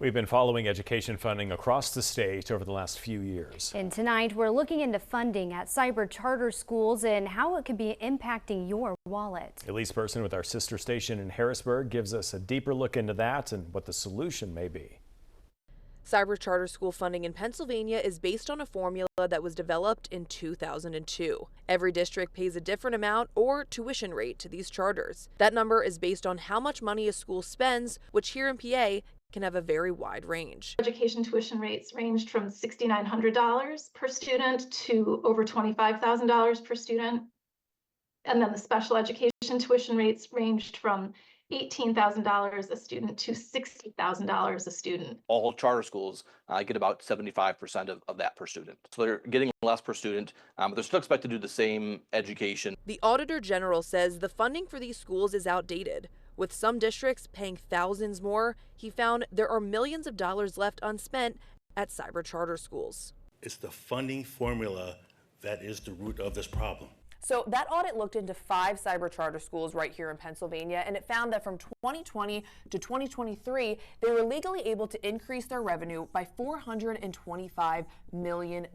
We've been following education funding across the state over the last few years. And tonight we're looking into funding at cyber charter schools and how it could be impacting your wallet. Elise Person with our sister station in Harrisburg gives us a deeper look into that and what the solution may be. Cyber charter school funding in Pennsylvania is based on a formula that was developed in 2002. Every district pays a different amount or tuition rate to these charters. That number is based on how much money a school spends, which here in PA can have a very wide range. Education tuition rates ranged from $6,900 per student to over $25,000 per student. And then the special education tuition rates ranged from $18,000 a student to $60,000 a student. All charter schools get about 75% of that per student. So they're getting less per student, but they're still expected to do the same education. The Auditor General says the funding for these schools is outdated. With some districts paying thousands more, he found there are millions of dollars left unspent at cyber charter schools. It's the funding formula that is the root of this problem. So that audit looked into 5 cyber charter schools right here in Pennsylvania, and it found that from 2020 to 2023, they were legally able to increase their revenue by $425 million.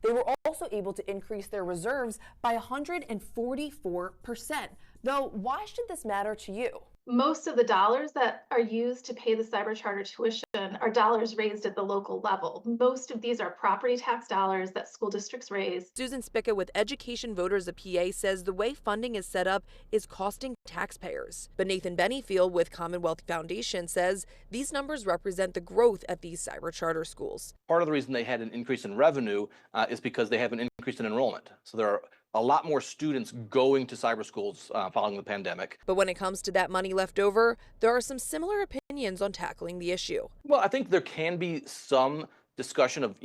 They were also able to increase their reserves by 144%. Though, why should this matter to you? Most of the dollars that are used to pay the cyber charter tuition are dollars raised at the local level. Most of these are property tax dollars that school districts raise. Susan Spica with Education Voters of PA says the way funding is set up is costing taxpayers. But Nathan Bennyfield with Commonwealth Foundation says these numbers represent the growth at these cyber charter schools. Part of the reason they had an increase in revenue is because they have an increase in enrollment. So there are a lot more students going to cyber schools following the pandemic. But when it comes to that money left over, there are some similar opinions on tackling the issue. Well, I think there can be some discussion of,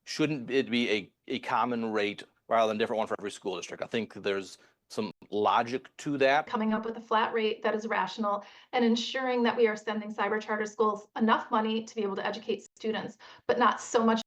shouldn't it be a common rate rather than a different one for every school district? I think there's some logic to that. Coming up with a flat rate that is rational and ensuring that we are sending cyber charter schools enough money to be able to educate students, but not so much